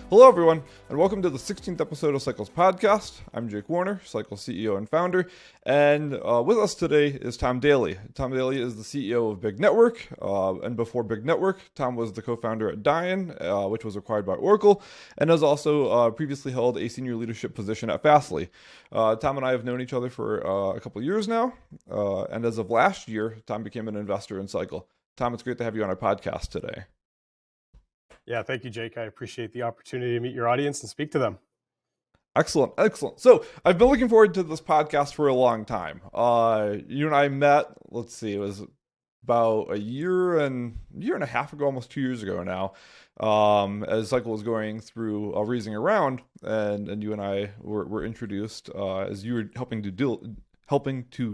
Hello, everyone, and welcome to the 16th episode of Cycle's podcast. I'm Jake Warner, Cycle's CEO and founder, and with us today is Tom Daly. Tom Daly is the CEO of Big Network, and before Big Network, Tom was the co-founder at Dian, which was acquired by Oracle, and has also previously held a senior leadership position at Fastly. Tom and I have known each other for a couple years now, and as of last year, Tom became an investor in Cycle. Tom, it's great to have you on our podcast today. Yeah, thank you, Jake. I appreciate the opportunity to meet your audience and speak to them. Excellent. So I've been looking forward to this podcast for a long time. You and I met, it was about a year and a half ago, almost 2 years ago now, as Cycle was going through raising a round, and you and I were introduced as you were helping to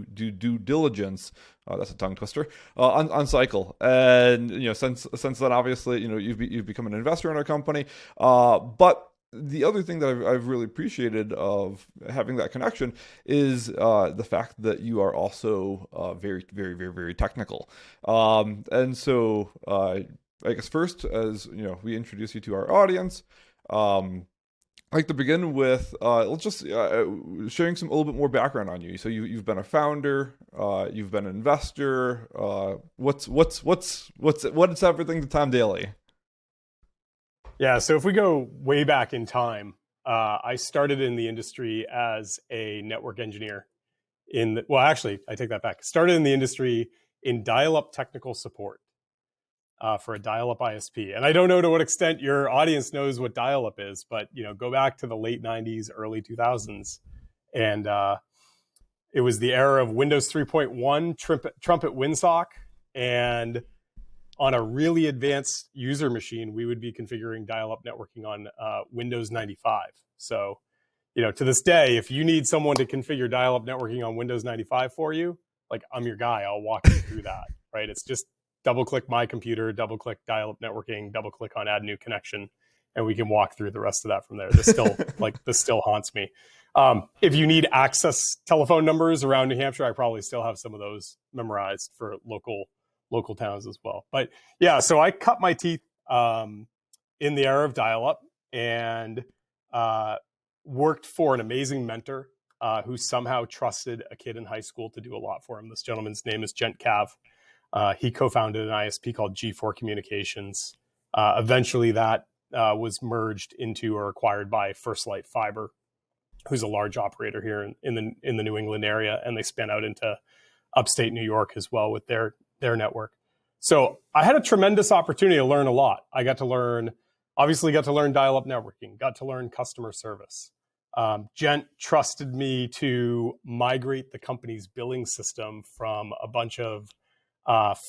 do due diligence. That's a tongue twister on Cycle, and since then, obviously, you've become an investor in our company. But the other thing that I've really appreciated of having that connection is the fact that you are also very, very, very, very technical. And so I guess first, as we introduce you to our audience. I'd like to begin with let's just sharing a little bit more background on you. So you've been a founder, you've been an investor. What's everything to Tom Daly? Yeah, so if we go way back in time, I started in the industry as a network engineer. Actually, I take that back. Started in the industry in dial-up technical support. For a dial-up ISP. And I don't know to what extent your audience knows what dial-up is, but go back to the late 90s, early 2000s. And it was the era of Windows 3.1, trumpet WinSock. And on a really advanced user machine, we would be configuring dial-up networking on Windows 95. So, to this day, if you need someone to configure dial-up networking on Windows 95 for you, I'm your guy. I'll walk you through that, right? It's just double-click my computer, double-click dial-up networking, double-click on add new connection, and we can walk through the rest of that from there. This still haunts me. If you need access telephone numbers around New Hampshire, I probably still have some of those memorized for local towns as well. But yeah, so I cut my teeth in the era of dial-up and worked for an amazing mentor who somehow trusted a kid in high school to do a lot for him. This gentleman's name is Gent Cav. He co-founded an ISP called G4 Communications. Eventually, that was merged into or acquired by First Light Fiber, who's a large operator here in the New England area, and they span out into upstate New York as well with their network. So I had a tremendous opportunity to learn a lot. I got to learn dial-up networking, got to learn customer service. Gent trusted me to migrate the company's billing system from a bunch of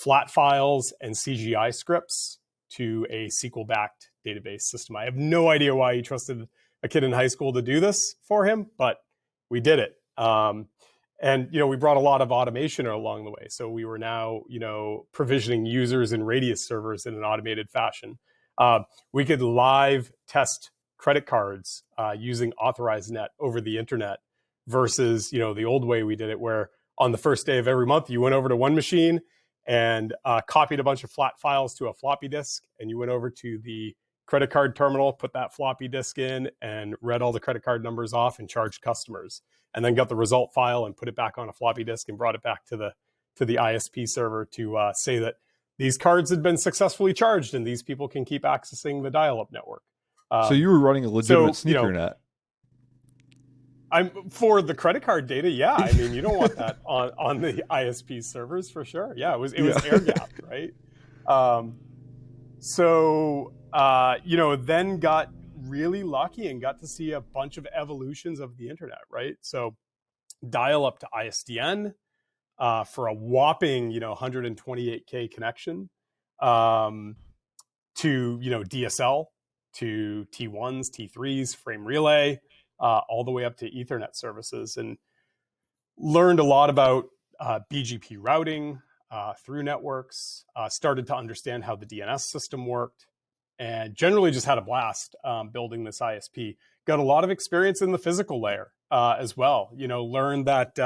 flat files and CGI scripts to a SQL-backed database system. I have no idea why he trusted a kid in high school to do this for him, but we did it. And we brought a lot of automation along the way. So we were now, provisioning users and Radius servers in an automated fashion. We could live test credit cards using authorized net over the internet versus, the old way we did it, where on the first day of every month, you went over to one machine and copied a bunch of flat files to a floppy disk, and you went over to the credit card terminal, put that floppy disk in, and read all the credit card numbers off and charged customers, and then got the result file and put it back on a floppy disk and brought it back to the ISP server to say that these cards had been successfully charged and these people can keep accessing the dial-up network. So you were running a legitimate sneaker net. For the credit card data, yeah. I mean, you don't want that on the ISP servers for sure. Yeah, it was air gapped, right? Then got really lucky and got to see a bunch of evolutions of the internet, right? So dial up to ISDN for a whopping 128K connection, to DSL, to T1s, T3s, frame relay, all the way up to Ethernet services, and learned a lot about BGP routing through networks, started to understand how the DNS system worked, and generally just had a blast building this ISP. Got a lot of experience in the physical layer as well. Learned that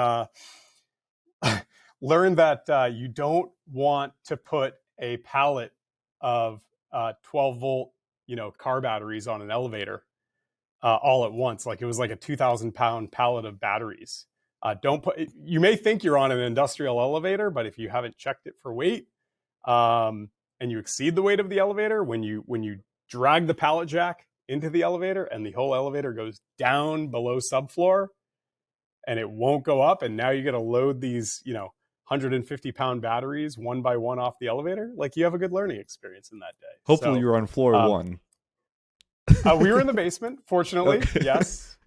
you don't want to put a pallet of 12 volt car batteries on an elevator all at once. Like it was like a 2,000-pound pallet of batteries. You may think you're on an industrial elevator, but if you haven't checked it for weight, and you exceed the weight of the elevator, when you drag the pallet jack into the elevator and the whole elevator goes down below subfloor and it won't go up, and now you got to load these 150-pound batteries one by one off the elevator, like you have a good learning experience in that day. Hopefully you're on floor 1. We were in the basement, fortunately. Okay.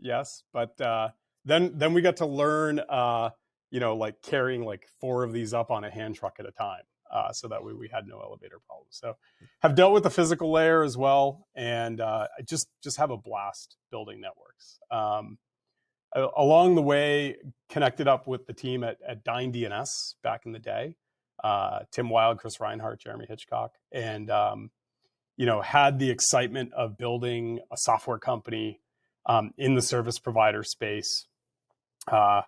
Yes. But then we got to learn, like carrying like 4 of these up on a hand truck at a time. So that way we had no elevator problems. So have dealt with the physical layer as well. And I just have a blast building networks. Along the way, connected up with the team at Dyn DNS back in the day. Tim Wild, Chris Reinhardt, Jeremy Hitchcock. And had the excitement of building a software company in the service provider space. Dyn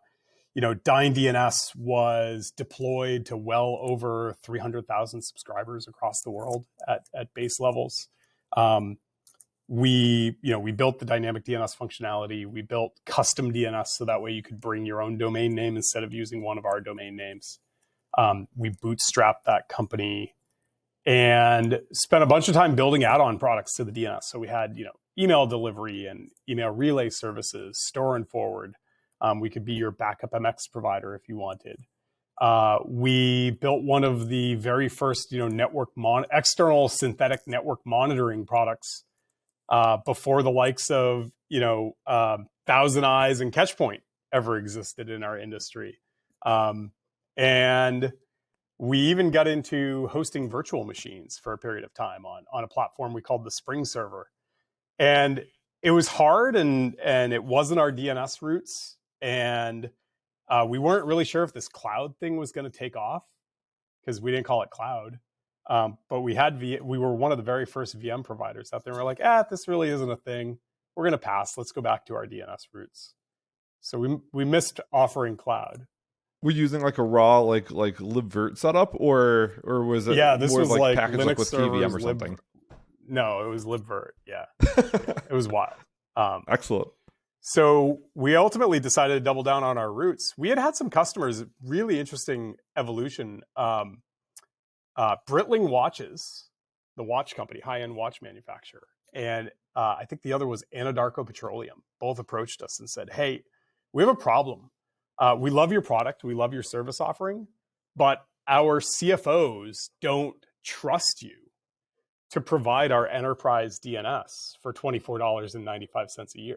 DNS was deployed to well over 300,000 subscribers across the world at base levels. We built the dynamic DNS functionality. We built custom DNS so that way you could bring your own domain name instead of using one of our domain names. We bootstrapped that company and spent a bunch of time building add-on products to the DNS. So we had, email delivery and email relay services, store and forward. We could be your backup MX provider if you wanted. We built one of the very first, external synthetic network monitoring products before the likes of, Thousand Eyes and Catchpoint ever existed in our industry. And we even got into hosting virtual machines for a period of time on a platform we called the Spring Server. And it was hard and it wasn't our DNS roots. And we weren't really sure if this cloud thing was going to take off because we didn't call it cloud. But we were one of the very first VM providers out there. We're like, this really isn't a thing. We're going to pass. Let's go back to our DNS roots. So we missed offering cloud. Were you using like a raw like libvirt setup or was it this more was like like packaged Linux like with servers, KVM or something? No, it was libvirt. Yeah. It was wild. Excellent. So we ultimately decided to double down on our roots. We had some customers, really interesting evolution. Britling Watches, the watch company, high-end watch manufacturer, and I think the other was Anadarko Petroleum, both approached us and said, hey, we have a problem. We love your product. We love your service offering, but our CFOs don't trust you to provide our enterprise DNS for $24.95 a year.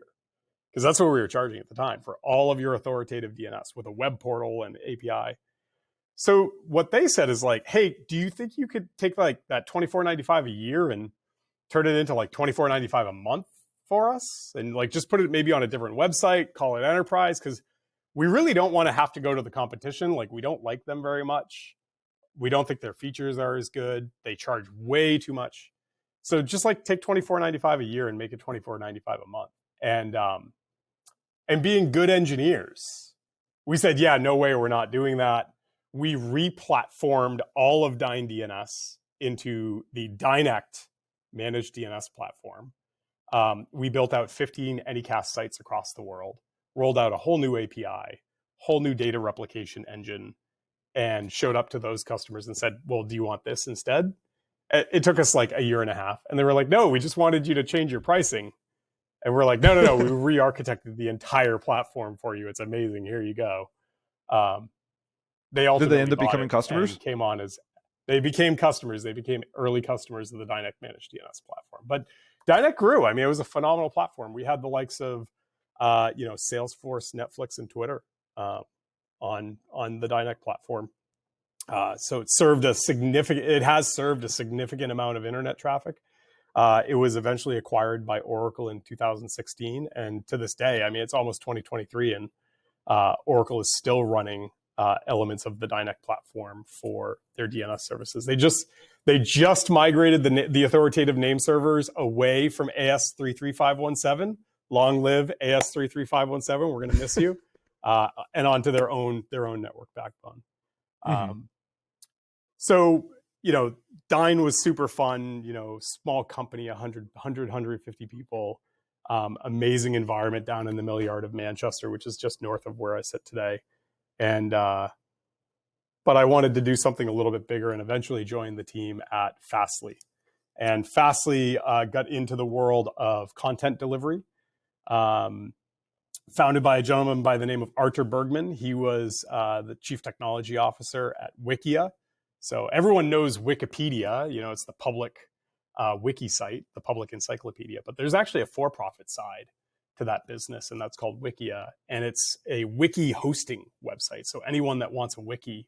Because that's what we were charging at the time for all of your authoritative DNS with a web portal and API. So what they said is like, hey, do you think you could take like that $24.95 a year and turn it into like $24.95 a month for us? And like just put it maybe on a different website, call it enterprise, because we really don't want to have to go to the competition. Like we don't like them very much. We don't think their features are as good. They charge way too much. So just like take $24.95 a year and make it $24.95 a month. And being good engineers, we said, yeah, no way, we're not doing that. We re-platformed all of Dyn DNS into the Dynect managed DNS platform. We built out 15 Anycast sites across the world, rolled out a whole new API, whole new data replication engine, and showed up to those customers and said, well, do you want this instead? It took us like a year and a half. And they were like, no, we just wanted you to change your pricing. And we're like, no, we re-architected the entire platform for you. It's amazing. Here you go. Did they end up becoming customers? They became customers. They became early customers of the Dynect managed DNS platform. But Dynect grew. I mean, it was a phenomenal platform. We had the likes of, Salesforce, Netflix, and Twitter on the Dynect platform. So it has served a significant amount of internet traffic. It was eventually acquired by Oracle in 2016. And to this day, I mean, it's almost 2023 and Oracle is still running elements of the Dynect platform for their DNS services. They just migrated the authoritative name servers away from AS33517. Long live AS33517. We're going to miss you. And onto their own network backbone. So, Dyn was super fun, small company, 150 people, amazing environment down in the mill yard of Manchester, which is just north of where I sit today. And, but I wanted to do something a little bit bigger and eventually joined the team at Fastly. And Fastly got into the world of content delivery, founded by a gentleman by the name of Artur Bergman. He was the chief technology officer at Wikia. So everyone knows Wikipedia, it's the public wiki site, the public encyclopedia, but there's actually a for-profit side to that business, and that's called Wikia. And it's a wiki hosting website. So anyone that wants a wiki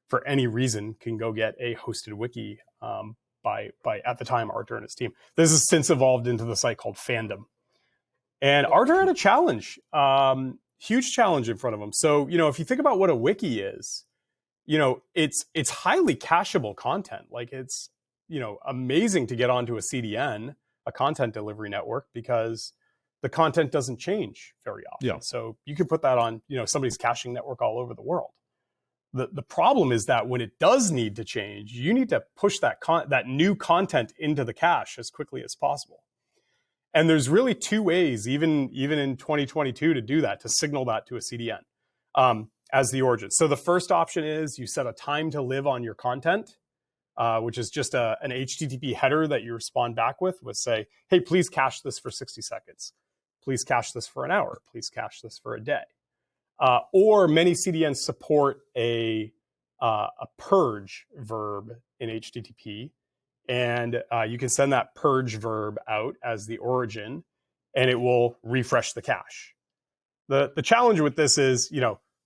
for any reason can go get a hosted wiki by at the time, Artur and his team. This has since evolved into the site called Fandom. And Artur had a challenge, huge challenge in front of him. So, if you think about what a wiki is, it's highly cacheable content. Like it's, amazing to get onto a CDN, a content delivery network, because the content doesn't change very often. Yeah. So you could put that on, somebody's caching network all over the world. The problem is that when it does need to change, you need to push that new content into the cache as quickly as possible. And there's really two ways, even in 2022, to do that, to signal that to a CDN as the origin. So the first option is you set a time to live on your content, which is just an HTTP header that you respond back with say, hey, please cache this for 60 seconds. Please cache this for an hour. Please cache this for a day. Or many CDNs support a purge verb in HTTP. And you can send that purge verb out as the origin, and it will refresh the cache. The challenge with this is,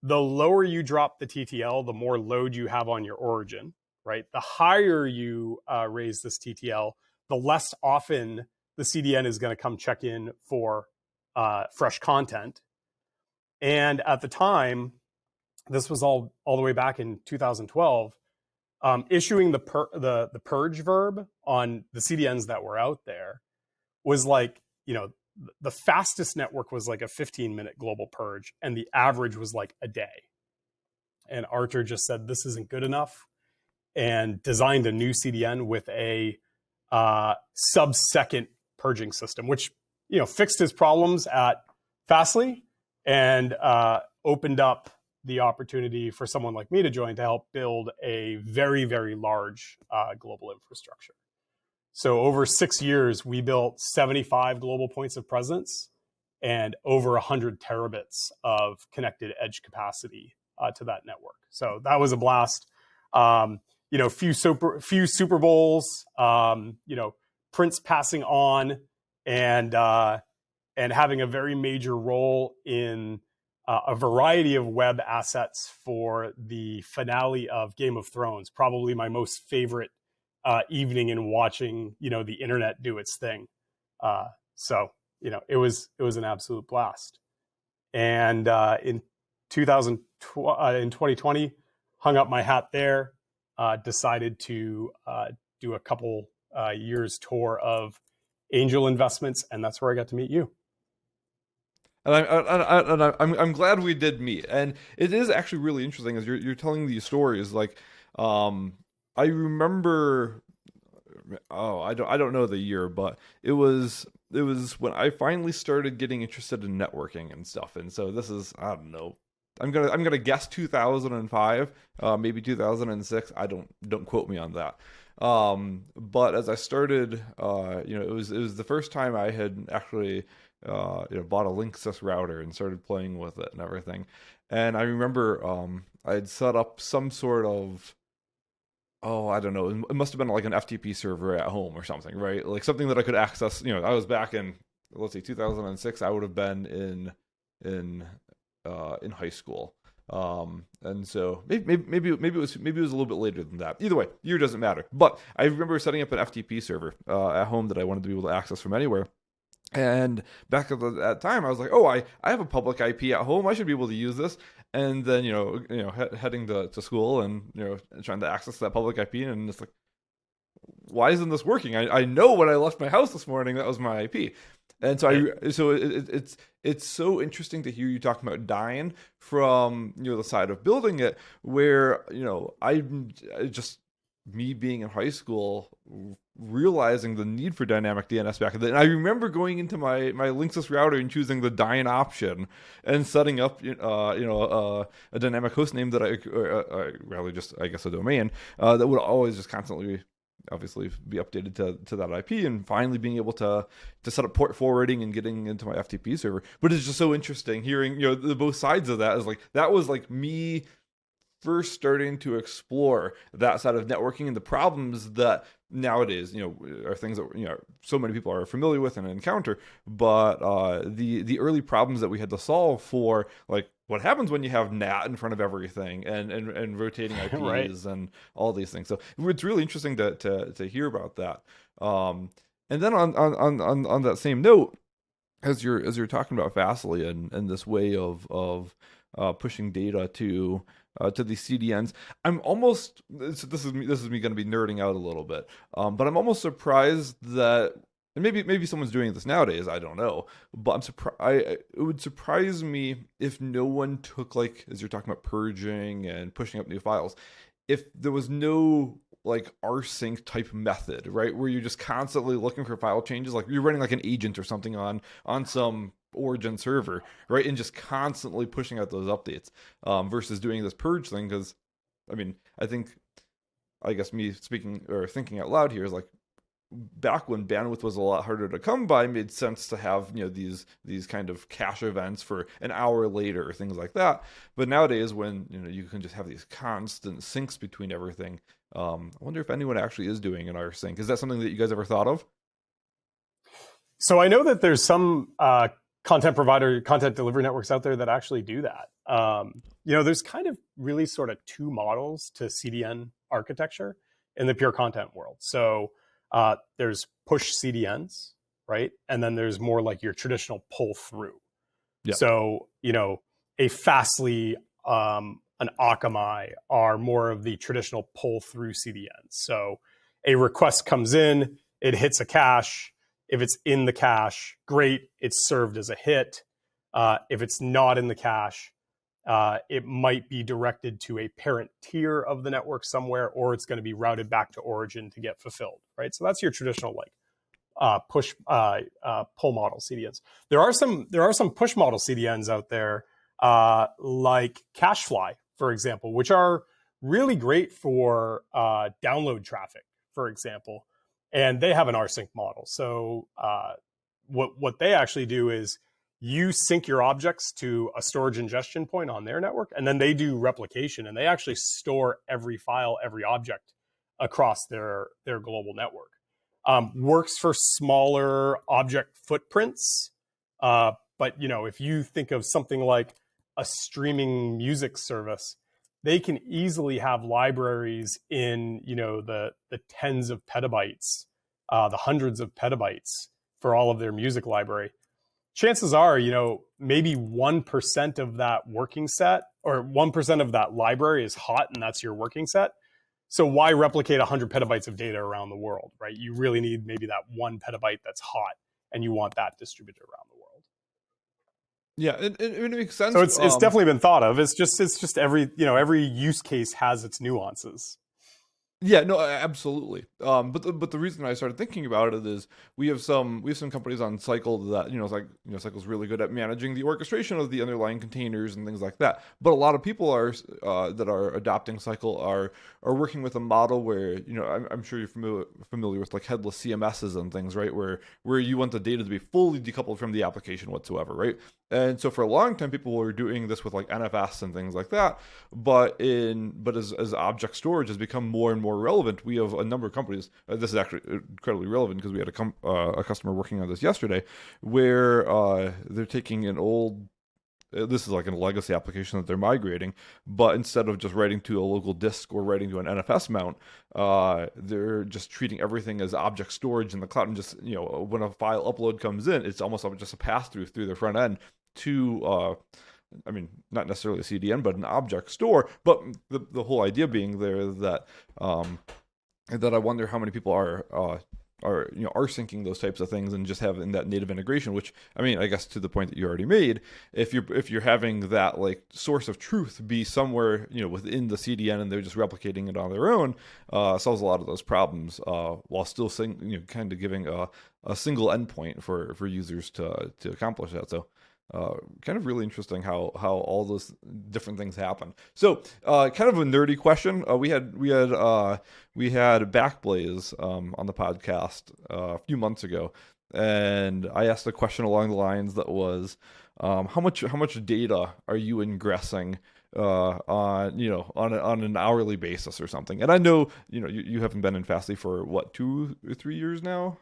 the lower you drop the TTL, the more load you have on your origin, right? The higher you raise this TTL, the less often the CDN is going to come check in for fresh content. And at the time, this was all the way back in 2012, issuing the purge verb on the CDNs that were out there was like, the fastest network was like a 15-minute global purge, and the average was like a day. And Artur just said, this isn't good enough, and designed a new CDN with a sub-second purging system, which, fixed his problems at Fastly and opened up the opportunity for someone like me to join to help build a very, very large global infrastructure. So over 6 years, we built 75 global points of presence and over 100 terabits of connected edge capacity to that network. So that was a blast. Few Super Bowls, Prince passing on, and having a very major role in a variety of web assets for the finale of Game of Thrones. Probably my most favorite evening in watching, the internet do its thing. So it was an absolute blast. And in 2020, hung up my hat there. Decided to do a couple years tour of angel investments, and that's where I got to meet you. And I'm glad we did meet. And it is actually really interesting as you're telling these stories. Like, I remember, I don't know the year, but it was when I finally started getting interested in networking and stuff. And so this is, I don't know, I'm gonna guess 2005, maybe 2006. I don't quote me on that. But as I started, it was the first time I had actually bought a Linksys router and started playing with it and everything. And I remember I had set up some sort of, I don't know, it must have been like an FTP server at home or something, right? Like something that I could access. I was back in, let's see, 2006. I would have been in high school. And so maybe it was a little bit later than that. Either way, year doesn't matter. But I remember setting up an FTP server at home that I wanted to be able to access from anywhere. And back at that time, I was like, I have a public IP at home. I should be able to use this. And then, heading to school and, trying to access that public IP, and it's like, why isn't this working? I know when I left my house this morning, that was my IP. And so it's so interesting to hear you talking about Dyn from, the side of building it, where, I just me being in high school, realizing the need for dynamic DNS back then. And I remember going into my Linksys router and choosing the Dyne option and setting up a dynamic host name that rather just, I guess, a domain that would always just constantly obviously be updated to that IP, and finally being able to set up port forwarding and getting into my FTP server. But it's just so interesting hearing the both sides of that. Is like that was like me first starting to explore that side of networking and the problems that nowadays are things that so many people are familiar with and encounter, but the early problems that we had to solve for, like what happens when you have NAT in front of everything and rotating IPs Right. and all these things. So it's really interesting to hear about that. And then on that same note, as you're talking about Fastly and this way of pushing data to these CDNs, I'm almost, this is me going to be nerding out a little bit, but I'm almost surprised that, and maybe someone's doing this nowadays, I don't know, but I'm surprised. It would surprise me if no one took, like, as you're talking about purging and pushing up new files, if there was no like rsync type method, right, where you're just constantly looking for file changes, like you're running like an agent or something on some origin server, right, and just constantly pushing out those updates, versus doing this purge thing. Because I mean, I guess me speaking or thinking out loud here is like, back when bandwidth was a lot harder to come by, made sense to have these kind of cache events for an hour later or things like that. But nowadays, when you can just have these constant syncs between everything, I wonder if anyone actually is doing an rsync. Is that something that you guys ever thought of? So I know that there's some content delivery networks out there that actually do that. There's kind of really sort of two models to CDN architecture in the pure content world. So there's push CDNs, right? And then there's more like your traditional pull through. Yeah. So, a Fastly, an Akamai are more of the traditional pull through CDNs. So a request comes in, it hits a cache. If it's in the cache, great, it's served as a hit. If it's not in the cache, it might be directed to a parent tier of the network somewhere, or it's going to be routed back to origin to get fulfilled, right? So that's your traditional push pull model CDNs. There are some push model CDNs out there, like CacheFly, for example, which are really great for download traffic, for example, and they have an rsync model. So what they actually do is you sync your objects to a storage ingestion point on their network, and then they do replication, and they actually store every file, every object across their global network. Works for smaller object footprints, but if you think of something like a streaming music service, they can easily have libraries in the tens of petabytes, the hundreds of petabytes for all of their music library. Chances are, maybe 1% of that working set or 1% of that library is hot, and that's your working set. So why replicate 100 petabytes of data around the world, right? You really need maybe that 1 petabyte that's hot, and you want that distributed around the world. Yeah, it makes sense. So it's definitely been thought of. It's just every use case has its nuances. Yeah, no, absolutely. But the reason I started thinking about it is we have some companies on Cycle that Cycle's really good at managing the orchestration of the underlying containers and things like that. But a lot of people are that are adopting Cycle are working with a model where I'm sure you're familiar with like headless CMSs and things, right? Where you want the data to be fully decoupled from the application whatsoever, right? And so for a long time, people were doing this with like NFS and things like that. But as object storage has become more and more relevant, we have a number of companies. This is actually incredibly relevant because we had a customer working on this yesterday, where they're taking an old. This is like a legacy application that they're migrating, but instead of just writing to a local disk or writing to an NFS mount, they're just treating everything as object storage in the cloud. And just when a file upload comes in, it's almost just a pass through their front end to not necessarily a CDN, but an object store. But the whole idea being there that I wonder how many people are are syncing those types of things and just having that native integration. Which, I mean, I guess to the point that you already made, if you're having that like source of truth be somewhere within the CDN and they're just replicating it on their own, solves a lot of those problems while still kind of giving a single endpoint for users to accomplish that. So kind of really interesting how all those different things happen. So kind of a nerdy question. We had Backblaze on the podcast a few months ago, and I asked a question along the lines that was, how much data are you ingressing on an hourly basis or something? And I know you haven't been in Fastly for what, 2 or 3 years now.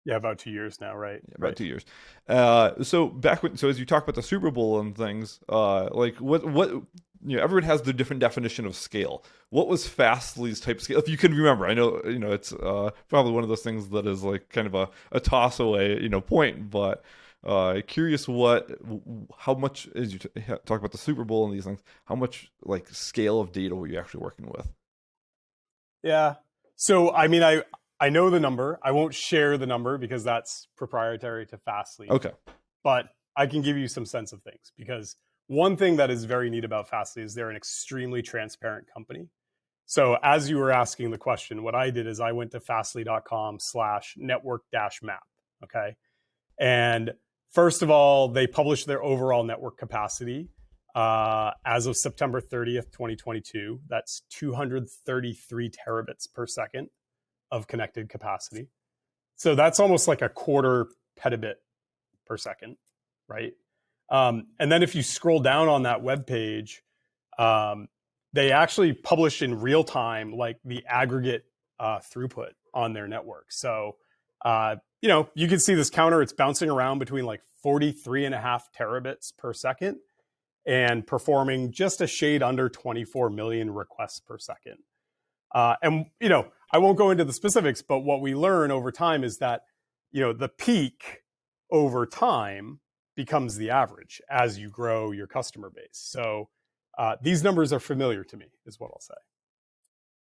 Yeah, about 2 years now, right? Yeah, about 2 years. So as you talk about the Super Bowl and things, like what everyone has their different definition of scale. What was Fastly's type scale? If you can remember, I know it's probably one of those things that is like kind of a toss away point, but curious how much, as you talk about the Super Bowl and these things, how much like scale of data were you actually working with? Yeah. So I mean, I know the number. I won't share the number because that's proprietary to Fastly. Okay. But I can give you some sense of things, because one thing that is very neat about Fastly is they're an extremely transparent company. So as you were asking the question, what I did is I went to fastly.com/network-map. Okay. And first of all, they published their overall network capacity as of September 30th, 2022. That's 233 terabits per second of connected capacity. So that's almost like a quarter petabit per second, right? And then if you scroll down on that web page, they actually publish in real time like the aggregate throughput on their network. So you can see this counter, it's bouncing around between like 43.5 terabits per second and performing just a shade under 24 million requests per second. And I won't go into the specifics, but what we learn over time is that the peak over time becomes the average as you grow your customer base. So these numbers are familiar to me, is what I'll say.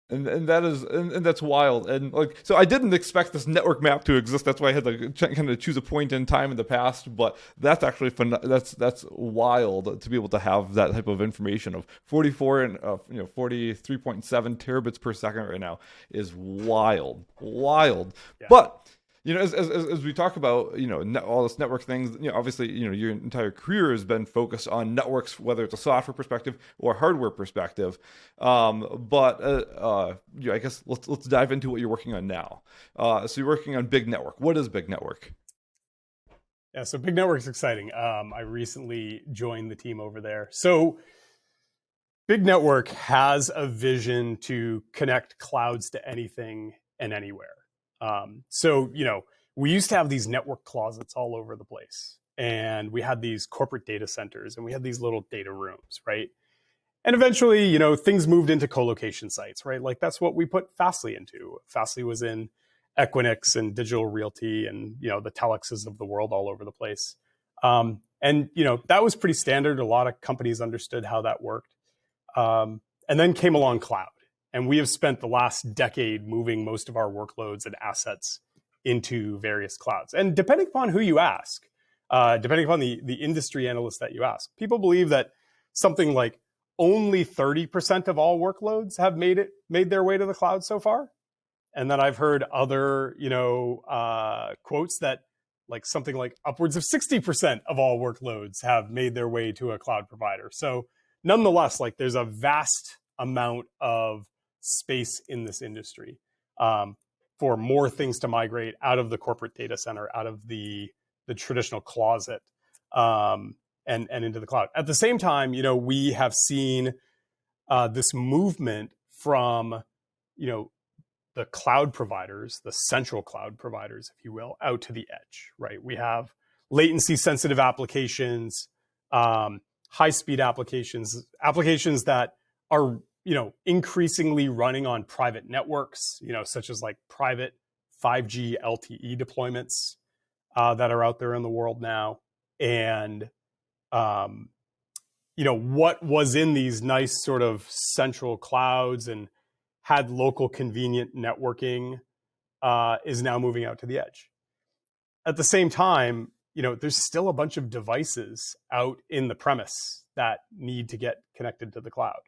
And that is and that's wild. And like, so I didn't expect this network map to exist. That's why I had to kind of choose a point in time in the past. But that's actually fun. That's wild to be able to have that type of information of 44 and 43.7 terabits per second right now is wild. Yeah. But as we talk about, all this network things, obviously, your entire career has been focused on networks, whether it's a software perspective or hardware perspective. But I guess let's dive into what you're working on now. So you're working on Big Network. What is Big Network? Yeah, so Big Network is exciting. I recently joined the team over there. So Big Network has a vision to connect clouds to anything and anywhere. So we used to have these network closets all over the place, and we had these corporate data centers, and we had these little data rooms, right? And eventually, things moved into co-location sites, right? Like that's what we put Fastly into. Fastly was in Equinix and Digital Realty and, the Telexes of the world all over the place. And that was pretty standard. A lot of companies understood how that worked. And then came along cloud. And we have spent the last decade moving most of our workloads and assets into various clouds. And depending upon who you ask, depending upon the industry analyst that you ask, people believe that something like only 30% of all workloads have made their way to the cloud so far. And then I've heard other, quotes that like something like upwards of 60% of all workloads have made their way to a cloud provider. So nonetheless, like there's a vast amount of space in this industry for more things to migrate out of the corporate data center, out of the traditional closet, and into the cloud. At the same time, we have seen this movement from, the cloud providers, the central cloud providers, if you will, out to the edge, right? We have latency sensitive applications, high-speed applications that are, increasingly running on private networks, such as like private 5G LTE deployments that are out there in the world now. And, what was in these nice sort of central clouds and had local convenient networking is now moving out to the edge. At the same time, there's still a bunch of devices out in the premise that need to get connected to the cloud.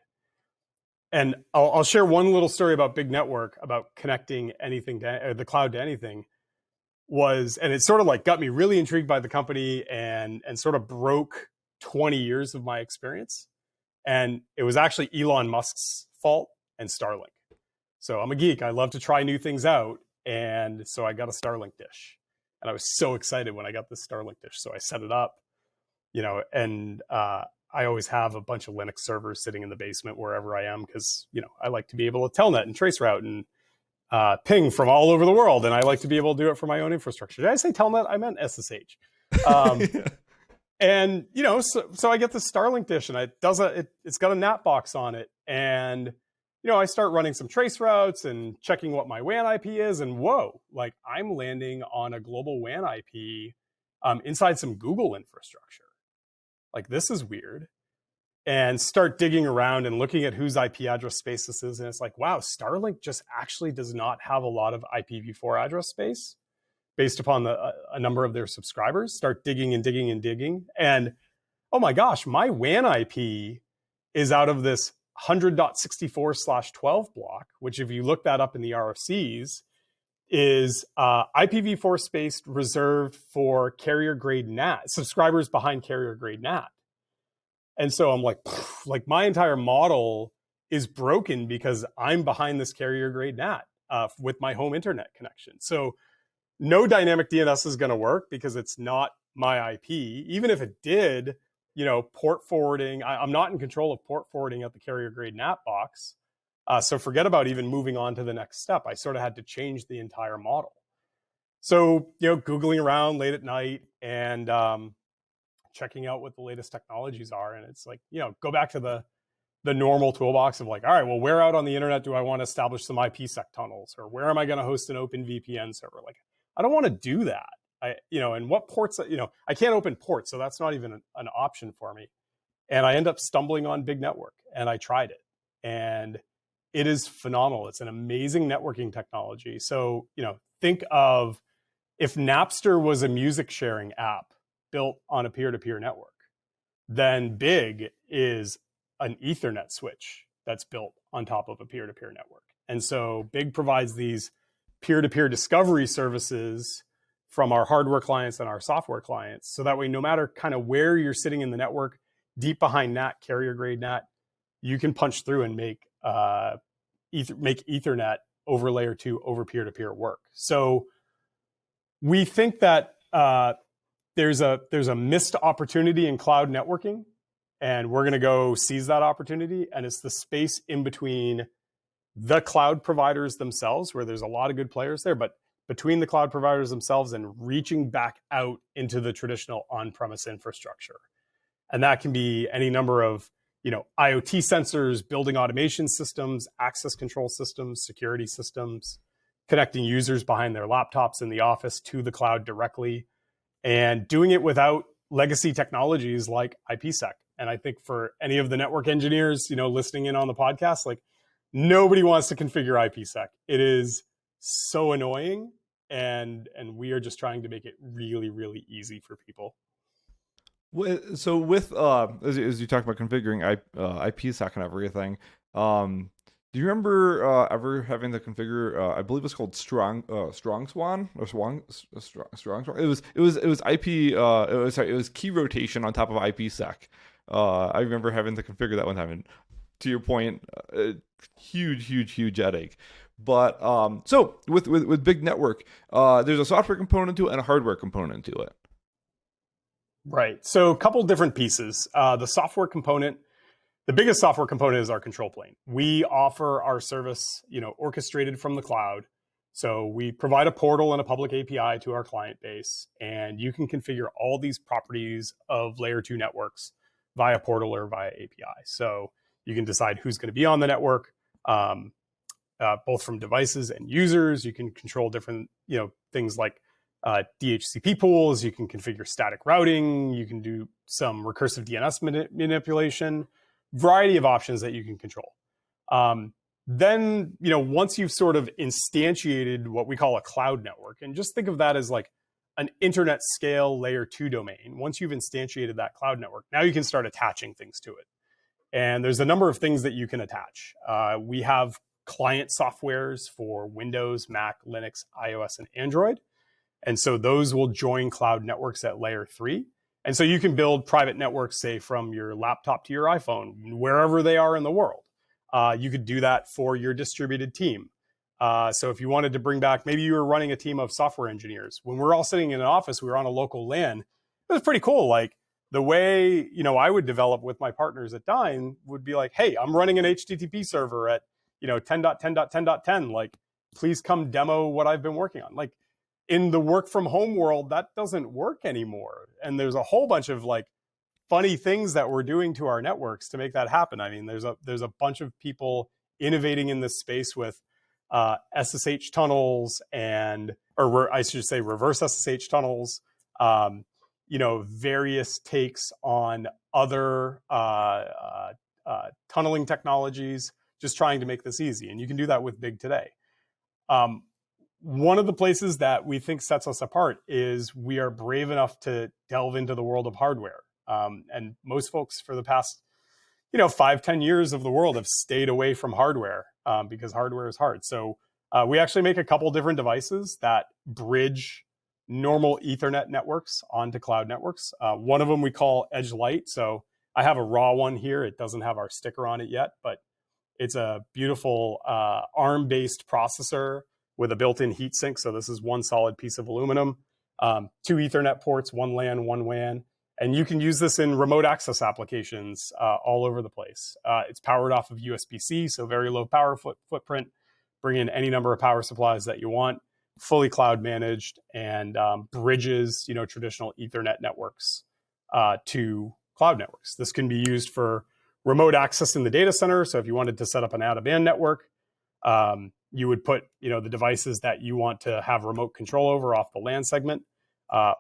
And I'll share one little story about Big Network, about connecting anything to the cloud to anything. And it sort of like got me really intrigued by the company and sort of broke 20 years of my experience. And it was actually Elon Musk's fault and Starlink. So I'm a geek. I love to try new things out. And so I got a Starlink dish. And I was so excited when I got this Starlink dish. So I set it up, and I always have a bunch of Linux servers sitting in the basement wherever I am because, I like to be able to telnet and traceroute and ping from all over the world. And I like to be able to do it for my own infrastructure. Did I say telnet? I meant SSH. And, so I get this Starlink dish and it's got a NAT box on it. And, I start running some trace routes and checking what my WAN IP is. And whoa, like I'm landing on a global WAN IP inside some Google infrastructure. Like this is weird. And start digging around and looking at whose IP address space this is. And it's like, wow, Starlink just actually does not have a lot of IPv4 address space based upon a number of their subscribers. Start digging and digging and digging. And oh my gosh, my WAN IP is out of this 100.64/12 block, which if you look that up in the RFCs, is IPv4 space reserved for carrier grade NAT, subscribers behind carrier grade NAT. And so I'm like my entire model is broken because I'm behind this carrier grade NAT with my home internet connection. So no dynamic DNS is going to work because it's not my IP. Even if it did, port forwarding, I'm not in control of port forwarding at the carrier grade NAT box. So forget about even moving on to the next step. I sort of had to change the entire model. So, Googling around late at night and checking out what the latest technologies are. And it's like, go back to the normal toolbox of like, all right, well, where out on the internet do I want to establish some IPsec tunnels? Or where am I going to host an open VPN server? Like, I don't want to do that. And what ports, I can't open ports, so that's not even an option for me. And I end up stumbling on Big Network and I tried it. And it is phenomenal. It's an amazing networking technology. So, think of if Napster was a music sharing app built on a peer-to-peer network, then Big is an Ethernet switch that's built on top of a peer-to-peer network. And so Big provides these peer-to-peer discovery services from our hardware clients and our software clients. So that way, no matter kind of where you're sitting in the network, deep behind NAT, carrier grade NAT, you can punch through and make Ethernet over layer 2 over peer-to-peer work. So we think that there's a missed opportunity in cloud networking, and we're going to go seize that opportunity. And it's the space in between the cloud providers themselves, where there's a lot of good players there, but between the cloud providers themselves and reaching back out into the traditional on-premise infrastructure. And that can be any number of IoT sensors, building automation systems, access control systems, security systems, connecting users behind their laptops in the office to the cloud directly, and doing it without legacy technologies like IPsec. And I think for any of the network engineers, listening in on the podcast, like nobody wants to configure IPsec. It is so annoying, and we are just trying to make it really, really easy for people. So with as you talk about configuring IPsec and everything, do you remember ever having to configure? I believe it's called Strong Swan or Strong Swan. It was IP. It was key rotation on top of IPsec. I remember having to configure that one time, and to your point, huge headache. But so with Big Network, there's a software component to it and a hardware component to it. Right. So a couple different pieces. The software component, the biggest software component is our control plane. We offer our service, orchestrated from the cloud. So we provide a portal and a public API to our client base, and you can configure all these properties of layer 2 networks via portal or via API. So you can decide who's going to be on the network, both from devices and users. You can control different, things like DHCP pools. You can configure static routing. You can do some recursive DNS manipulation. Variety of options that you can control. Then, once you've sort of instantiated what we call a cloud network, and just think of that as like an internet scale layer 2 domain. Once you've instantiated that cloud network, now you can start attaching things to it. And there's a number of things that you can attach. We have client softwares for Windows, Mac, Linux, iOS, and Android. And so those will join cloud networks at layer 3. And so you can build private networks, say, from your laptop to your iPhone, wherever they are in the world. You could do that for your distributed team. So if you wanted to bring back, maybe you were running a team of software engineers. When we're all sitting in an office, we were on a local LAN. It was pretty cool. Like the way, I would develop with my partners at Dyn would be like, hey, I'm running an HTTP server at, 10.10.10.10. Like, please come demo what I've been working on. Like in the work from home world, that doesn't work anymore. And there's a whole bunch of like funny things that we're doing to our networks to make that happen. I mean, there's a bunch of people innovating in this space with SSH tunnels or I should say reverse SSH tunnels, various takes on other tunneling technologies, just trying to make this easy. And you can do that with Big today. One of the places that we think sets us apart is we are brave enough to delve into the world of hardware. And most folks for the past, 5-10 years of the world have stayed away from hardware because hardware is hard. So we actually make a couple different devices that bridge normal Ethernet networks onto cloud networks. One of them we call Edge Lite. So I have a raw one here. It doesn't have our sticker on it yet, but it's a beautiful ARM-based processor with a built-in heatsink. So this is one solid piece of aluminum, 2 Ethernet ports, 1 LAN, 1 WAN. And you can use this in remote access applications all over the place. It's powered off of USB-C, so very low power footprint. Bring in any number of power supplies that you want, fully cloud managed, and bridges traditional Ethernet networks to cloud networks. This can be used for remote access in the data center. So if you wanted to set up an out-of-band network, you would put the devices that you want to have remote control over off the LAN segment.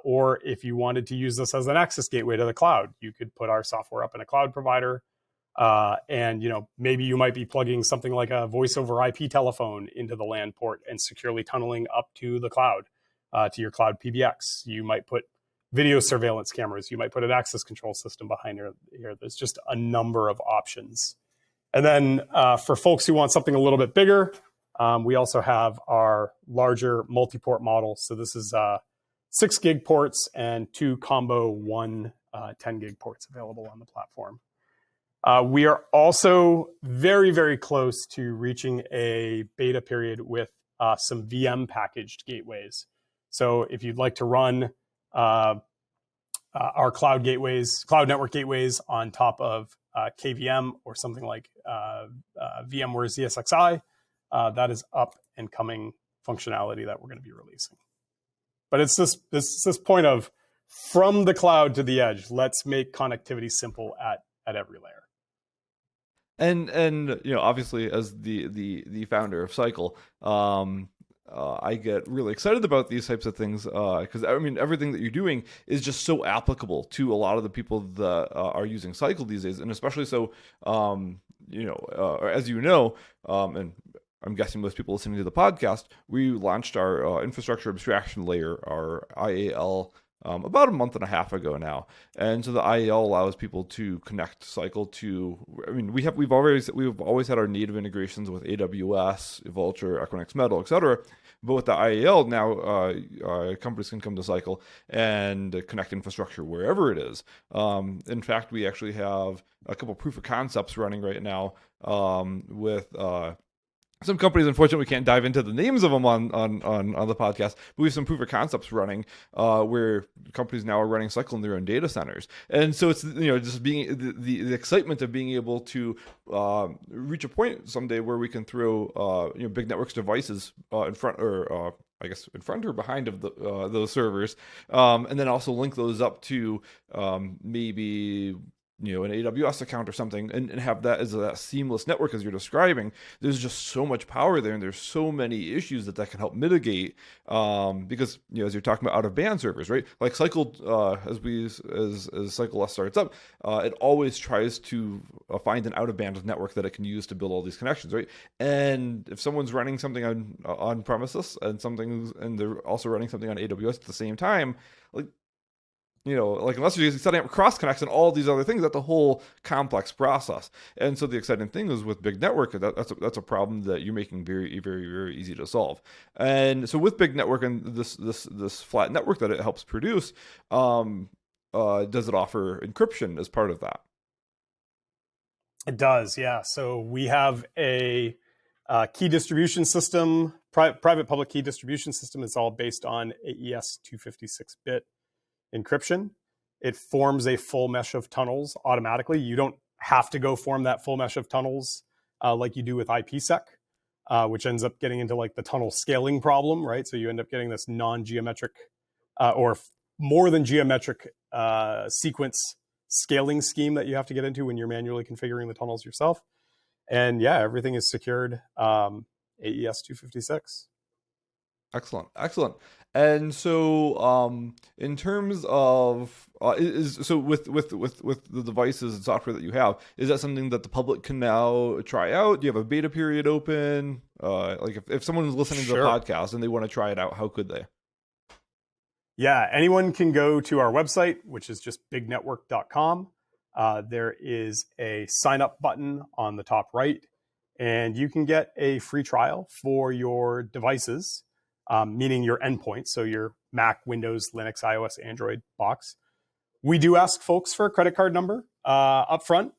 Or if you wanted to use this as an access gateway to the cloud, you could put our software up in a cloud provider. And maybe you might be plugging something like a voice over IP telephone into the LAN port and securely tunneling up to the cloud, to your cloud PBX. You might put video surveillance cameras. You might put an access control system behind here. There's just a number of options. And then for folks who want something a little bit bigger, we also have our larger multi-port model. So this is 6 gig ports and 2 combo 10 gig ports available on the platform. We are also very, very close to reaching a beta period with some VM packaged gateways. So if you'd like to run our cloud network gateways on top of KVM or something like VMware's ESXi, that is up and coming functionality that we're going to be releasing. But it's this point of from the cloud to the edge, let's make connectivity simple at every layer. And obviously as the founder of Cycle, I get really excited about these types of things because everything that you're doing is just so applicable to a lot of the people that are using Cycle these days, and especially so as and I'm guessing most people listening to the podcast, we launched our infrastructure abstraction layer, our IAL, about a month and a half ago now. And so the IAL allows people to connect Cycle to, we've always had our native integrations with AWS, Vultr, Equinix Metal, etc. But with the IAL now, companies can come to Cycle and connect infrastructure wherever it is. In fact, we actually have a couple proof of concepts running right now with some companies. Unfortunately, we can't dive into the names of them on the podcast, but we have some proof of concepts running where companies now are running Cycle in their own data centers. And so it's just being the excitement of being able to reach a point someday where we can throw big networks devices in front or behind of those servers, and then also link those up to maybe an AWS account or something, and have that as a seamless network as you're describing, there's just so much power there, and there's so many issues that can help mitigate. Because as you're talking about out of band servers, right? Like Cycle, as CycleOS starts up, it always tries to find an out of band network that it can use to build all these connections, right? And if someone's running something on premises and they're also running something on AWS at the same time, like unless you're setting up cross connects and all these other things, that's a whole complex process. And so the exciting thing is with Big Network, that's a problem that you're making very, very, very easy to solve. And so with Big Network and this flat network that it helps produce, does it offer encryption as part of that? It does, yeah. So we have a key distribution system, private public key distribution system. It's all based on AES 256-bit encryption. It forms a full mesh of tunnels automatically. You don't have to go form that full mesh of tunnels like you do with IPsec, which ends up getting into like the tunnel scaling problem, right? So you end up getting this non-geometric or more than geometric sequence scaling scheme that you have to get into when you're manually configuring the tunnels yourself. And yeah, everything is secured AES 256. Excellent. And so, in terms of with the devices and software that you have, is that something that the public can now try out? Do you have a beta period open? Like if someone is listening to the podcast and they want to try it out, how could they? Yeah, anyone can go to our website, which is just bignetwork.com. There is a sign up button on the top right, and you can get a free trial for your devices. Meaning your endpoints, so your Mac, Windows, Linux, iOS, Android box. We do ask folks for a credit card number up front.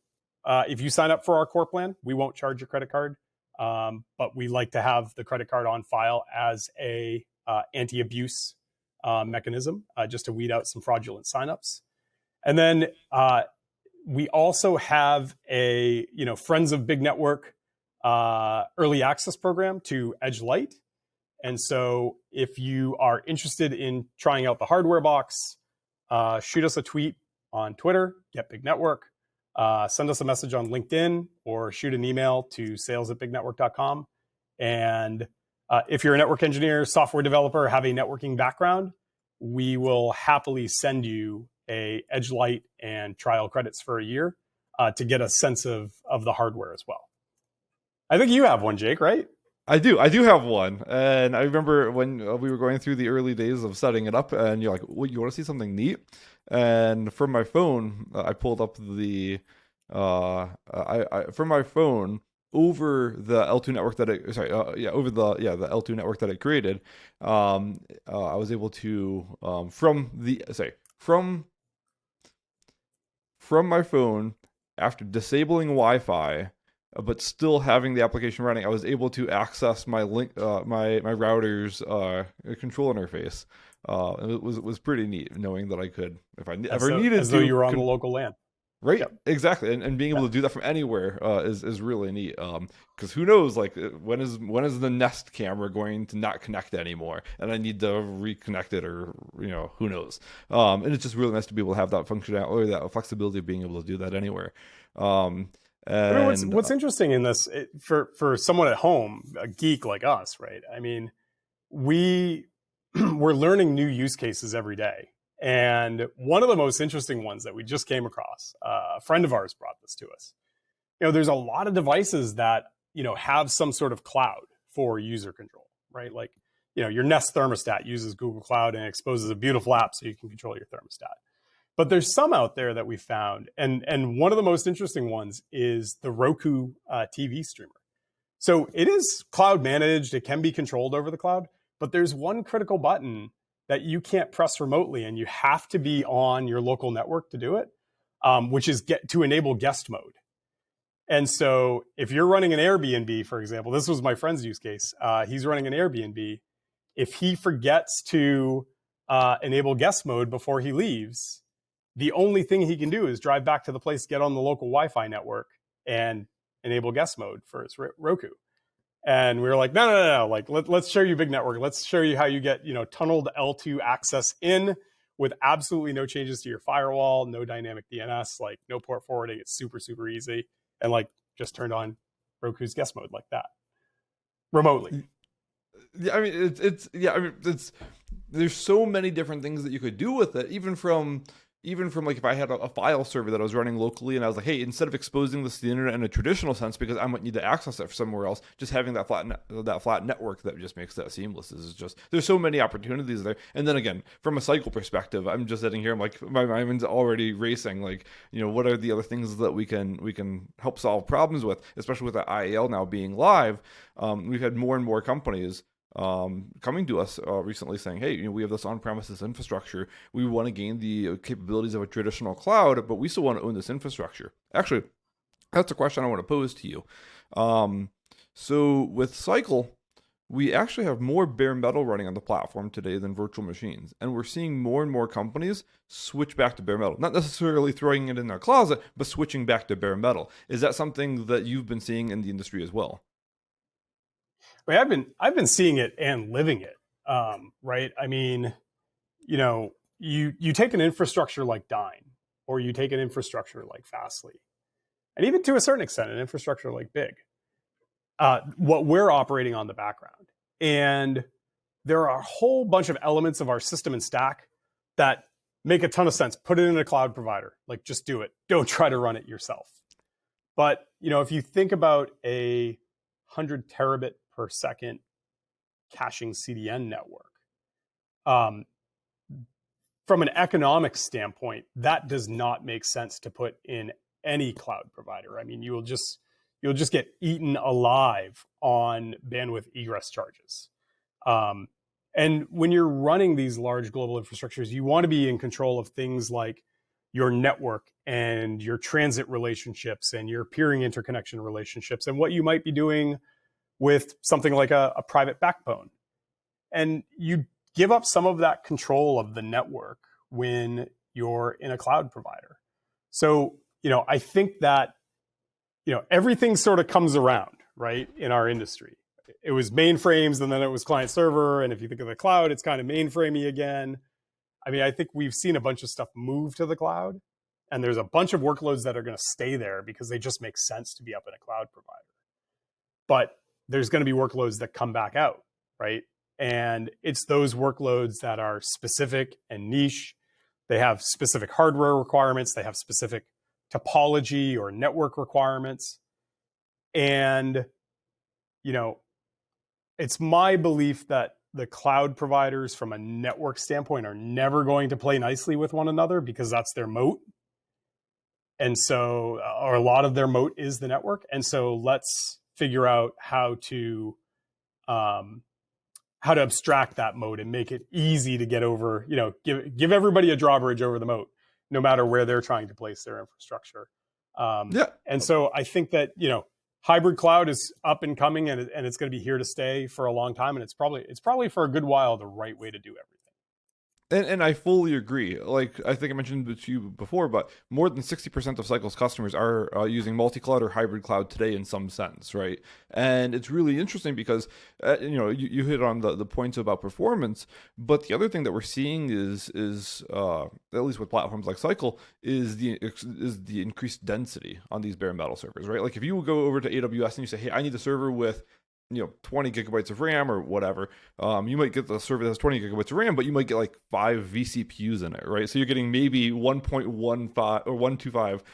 If you sign up for our core plan, we won't charge your credit card, but we like to have the credit card on file as a anti-abuse mechanism, just to weed out some fraudulent signups. And then we also have a Friends of Big Network early access program to Edge Lite. And so if you are interested in trying out the hardware box, shoot us a tweet on Twitter, @BigNetwork, send us a message on LinkedIn, or shoot an email to sales@bignetwork.com. And if you're a network engineer, software developer, have a networking background, we will happily send you a Edge Lite and trial credits for a year to get a sense of the hardware as well. I think you have one, Jake, right? I do have one, and I remember when we were going through the early days of setting it up, and you're like, well, you want to see something neat? And from my phone, I pulled up the from my phone over the L2 network that it the L2 network that it created. I was able to from my phone, after disabling Wi-Fi, but still having the application running, I was able to access my my router's control interface. It was pretty neat knowing that I could, if I ever needed to, as though you were on the local LAN. Right, yep. Exactly, and being able to do that from anywhere is really neat. Because who knows, like when is the Nest camera going to not connect anymore, and I need to reconnect it, or who knows. And it's just really nice to be able to have that functionality or that flexibility of being able to do that anywhere. And what's interesting in this, for someone at home, a geek like us, right? I mean, we're learning new use cases every day. And one of the most interesting ones that we just came across, a friend of ours brought this to us. There's a lot of devices that, have some sort of cloud for user control, right? Like, your Nest thermostat uses Google Cloud and exposes a beautiful app so you can control your thermostat. But there's some out there that we found, and one of the most interesting ones is the Roku TV streamer. So it is cloud managed, it can be controlled over the cloud, but there's one critical button that you can't press remotely, and you have to be on your local network to do it, which is to enable guest mode. And so if you're running an Airbnb, for example, this was my friend's use case. He's running an Airbnb. If he forgets to enable guest mode before he leaves, the only thing he can do is drive back to the place, get on the local Wi-Fi network, and enable guest mode for his Roku. And we were like, no. Like, let's show you Big Network. Let's show you how you get, tunneled L2 access in with absolutely no changes to your firewall, no dynamic DNS, like no port forwarding. It's super, super easy. And like just turned on Roku's guest mode like that remotely. Yeah, I mean it's there's so many different things that you could do with it, even from like if I had a file server that I was running locally and I was like, hey, instead of exposing this to the internet in a traditional sense because I might need to access it somewhere else, just having that flat network that just makes that seamless is just, there's so many opportunities there. And then again, from a cycle perspective, I'm just sitting here, I'm like, my mind's already racing. Like, what are the other things that we can help solve problems with, especially with the IAL now being live. We've had more and more companies coming to us recently saying, hey, we have this on-premises infrastructure. We want to gain the capabilities of a traditional cloud, but we still want to own this infrastructure. Actually, that's a question I want to pose to you. So with Cycle, we actually have more bare metal running on the platform today than virtual machines. And we're seeing more and more companies switch back to bare metal. Not necessarily throwing it in their closet, but switching back to bare metal. Is that something that you've been seeing in the industry as well? I mean, I've been seeing it and living it, right? I mean, you take an infrastructure like Dyn, or you take an infrastructure like Fastly, and even to a certain extent, an infrastructure like Big. What we're operating on the background, and there are a whole bunch of elements of our system and stack that make a ton of sense. Put it in a cloud provider, like just do it. Don't try to run it yourself. But if you think about a 100 terabit per second caching CDN network. From an economic standpoint, that does not make sense to put in any cloud provider. I mean, you'll just get eaten alive on bandwidth egress charges. And when you're running these large global infrastructures, you want to be in control of things like your network and your transit relationships and your peering interconnection relationships and what you might be doing with something like a private backbone. And you give up some of that control of the network when you're in a cloud provider. So, I think that, everything sort of comes around, right, in our industry. It was mainframes and then it was client server. And if you think of the cloud, it's kind of mainframey again. I mean, I think we've seen a bunch of stuff move to the cloud, and there's a bunch of workloads that are going to stay there because they just make sense to be up in a cloud provider. But there's going to be workloads that come back out, right? And it's those workloads that are specific and niche. They have specific hardware requirements. They have specific topology or network requirements. And, it's my belief that the cloud providers from a network standpoint are never going to play nicely with one another because that's their moat. And so, or a lot of their moat is the network. And so let's figure out how to abstract that moat and make it easy to get over, give everybody a drawbridge over the moat, no matter where they're trying to place their infrastructure. And so I think that, hybrid cloud is up and coming, and it's going to be here to stay for a long time. And it's probably for a good while the right way to do everything. And I fully agree. Like, I think I mentioned it to you before, but more than 60% of Cycle's customers are using multi-cloud or hybrid cloud today in some sense, right? And it's really interesting because, you hit on the points about performance, but the other thing that we're seeing is at least with platforms like Cycle, is the increased density on these bare metal servers, right? Like if you go over to AWS and you say, hey, I need a server with 20 gigabytes of RAM or whatever, you might get the server that has 20 gigabytes of RAM, but you might get like 5 vCPUs in it, right? So you're getting maybe 1.15 or 125,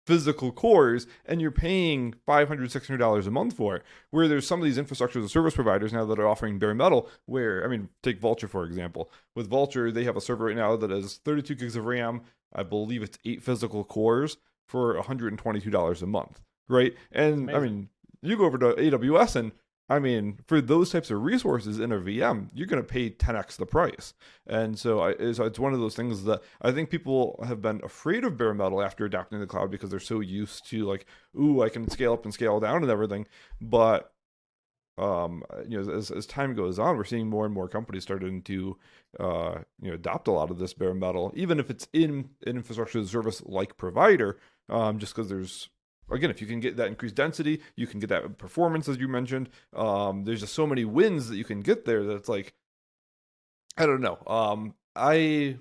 physical cores, and you're paying $500, $600 a month for it. Where there's some of these infrastructure as service providers now that are offering bare metal, where, take Vultr, for example. With Vultr, they have a server right now that has 32 gigs of RAM. I believe it's 8 physical cores for $122 a month, right? And amazing. You go over to AWS and, for those types of resources in a VM, you're going to pay 10x the price. And so it's one of those things that I think people have been afraid of bare metal after adapting to the cloud because they're so used to like, ooh, I can scale up and scale down and everything. But, as time goes on, we're seeing more and more companies starting to, adopt a lot of this bare metal, even if it's in an infrastructure as a service like provider, just because there's, again, if you can get that increased density, you can get that performance, as you mentioned. There's just so many wins that you can get there that it's like, I don't know. a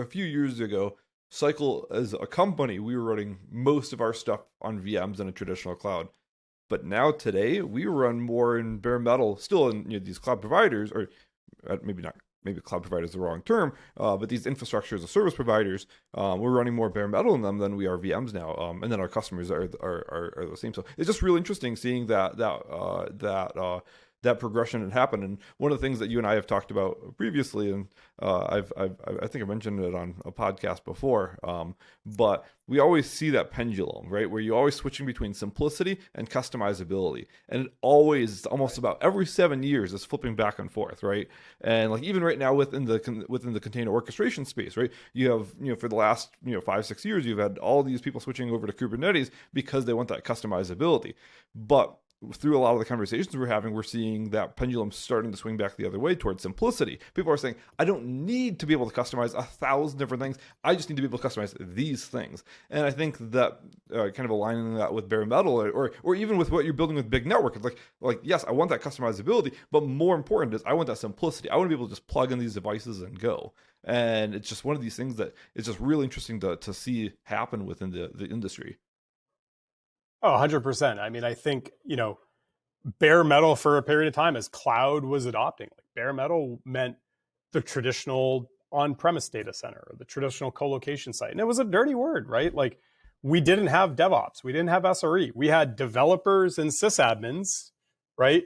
few years ago, Cycle as a company, we were running most of our stuff on VMs in a traditional cloud. But now today, we run more in bare metal, still in these cloud providers, or maybe not, maybe cloud provider is the wrong term, but these infrastructure as a service providers, we're running more bare metal in them than we are VMs now, and then our customers are the same. So it's just really interesting seeing that progression had happened. And one of the things that you and I have talked about previously, and I think I mentioned it on a podcast before, but we always see that pendulum, right? Where you're always switching between simplicity and customizability. And it always, almost about every 7 years, is flipping back and forth, right? And like even right now within the container orchestration space, right? You have, for the last, 5-6 years, you've had all these people switching over to Kubernetes because they want that customizability. But through a lot of the conversations we're having, we're seeing that pendulum starting to swing back the other way towards simplicity. People are saying, I don't need to be able to customize 1,000 different things. I just need to be able to customize these things. And I think that kind of aligning that with bare metal or even with what you're building with big network, it's like, yes, I want that customizability, but more important is I want that simplicity. I want to be able to just plug in these devices and go. And it's just one of these things that is just really interesting to see happen within the industry. Oh, 100%. I mean, I think, bare metal for a period of time as cloud was adopting. Like bare metal meant the traditional on-premise data center or the traditional co-location site. And it was a dirty word, right? Like we didn't have DevOps. We didn't have SRE. We had developers and sysadmins, right?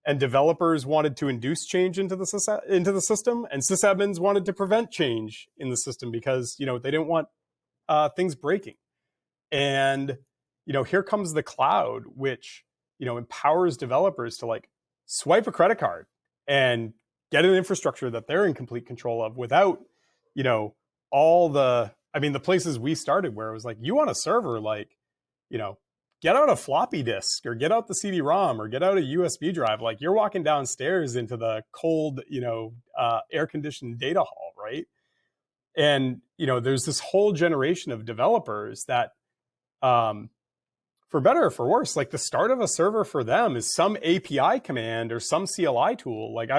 And developers wanted to induce change into the system, and sysadmins wanted to prevent change in the system because, they didn't want things breaking. And here comes the cloud, which, empowers developers to like swipe a credit card and get an infrastructure that they're in complete control of without, the places we started where it was like, you want a server, like, get out a floppy disk or get out the CD-ROM or get out a USB drive. Like you're walking downstairs into the cold, air-conditioned data hall, right? And, there's this whole generation of developers that, for better or for worse, like the start of a server for them is some API command or some CLI tool. Like I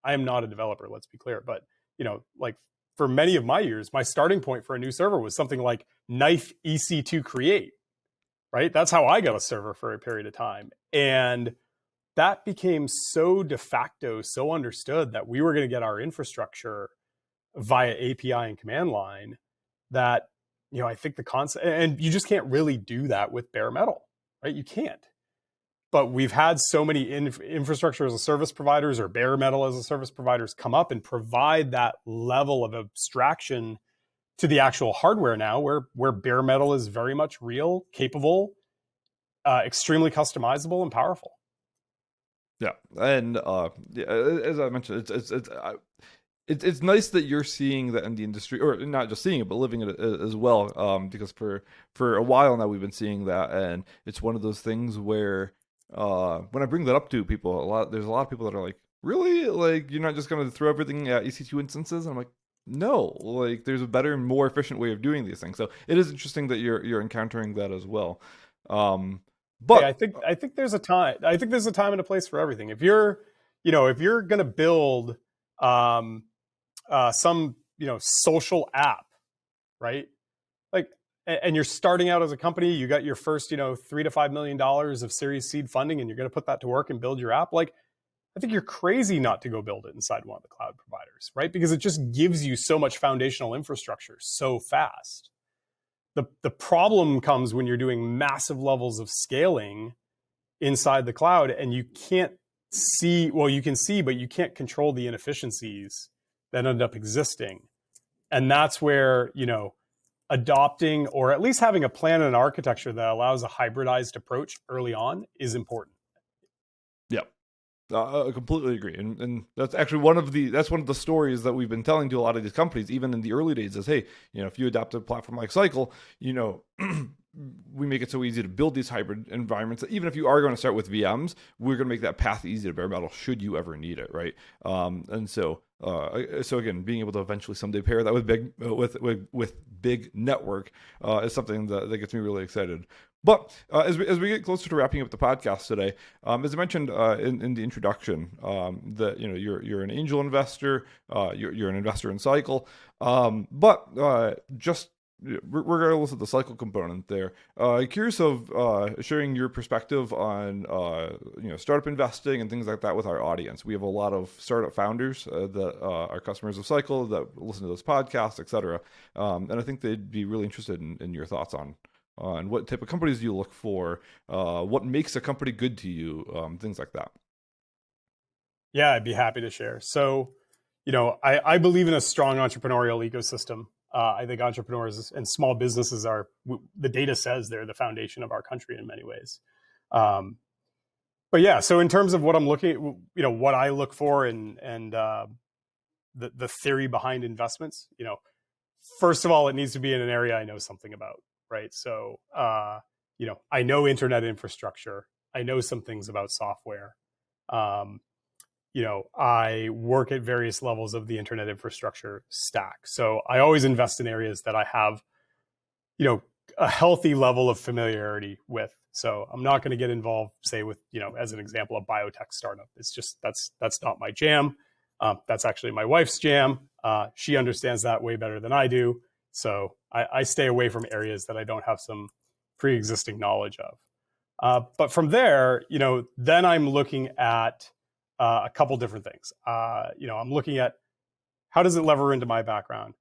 am not a developer, let's be clear, but like for many of my years, my starting point for a new server was something like knife EC2 create, right? That's how I got a server for a period of time. And that became so de facto, so understood that we were going to get our infrastructure via API and command line that, I think the concept, and you just can't really do that with bare metal, right? You can't. But we've had so many infrastructure as a service providers or bare metal as a service providers come up and provide that level of abstraction to the actual hardware now, where bare metal is very much real, capable, extremely customizable, and powerful. Yeah, and as I mentioned, it's nice that you're seeing that in the industry, or not just seeing it, but living it as well. Because for a while now we've been seeing that, and it's one of those things where when I bring that up to people, there's a lot of people that are like, really, like you're not just going to throw everything at EC2 instances? And I'm like, no, like there's a better and more efficient way of doing these things. So it is interesting that you're encountering that as well. But I think there's a time. I think there's a time and a place for everything. If you're going to build some social app, right? Like, and you're starting out as a company, you got your first $3 to $5 million of Series seed funding, and you're going to put that to work and build your app. Like, I think you're crazy not to go build it inside one of the cloud providers, right? Because it just gives you so much foundational infrastructure so fast. The problem comes when you're doing massive levels of scaling inside the cloud, and you can't see. Well, you can see, but you can't control the inefficiencies that end up existing. And that's where, adopting or at least having a plan and an architecture that allows a hybridized approach early on is important. Yeah, I completely agree. And that's actually one of the stories that we've been telling to a lot of these companies, even in the early days, is, hey, if you adopt a platform like Cycle, we make it so easy to build these hybrid environments that even if you are going to start with VMs, we're going to make that path easy to bare metal should you ever need it, right? And so again, being able to eventually someday pair that with big network is something that gets me really excited. But as we get closer to wrapping up the podcast today, as I mentioned in the introduction, that you're an angel investor, you're an investor in Cycle, but just regardless of the cycle component there, curious of sharing your perspective on startup investing and things like that with our audience. We have a lot of startup founders that are customers of Cycle that listen to this podcast, etc. And I think they'd be really interested in your thoughts on what type of companies you look for, what makes a company good to you, things like that. Yeah, I'd be happy to share. So, I believe in a strong entrepreneurial ecosystem. I think entrepreneurs and small businesses the data says they're the foundation of our country in many ways. But yeah, so in terms of what I'm looking, what I look for and the theory behind investments, first of all, it needs to be in an area I know something about, right? So, I know internet infrastructure. I know some things about software. I work at various levels of the internet infrastructure stack. So I always invest in areas that I have, a healthy level of familiarity with. So I'm not going to get involved, say, with, as an example, a biotech startup. It's just, that's not my jam. That's actually my wife's jam. She understands that way better than I do. So I stay away from areas that I don't have some pre-existing knowledge of. But from there, then I'm looking at a couple different things. I'm looking at how does it lever into my background?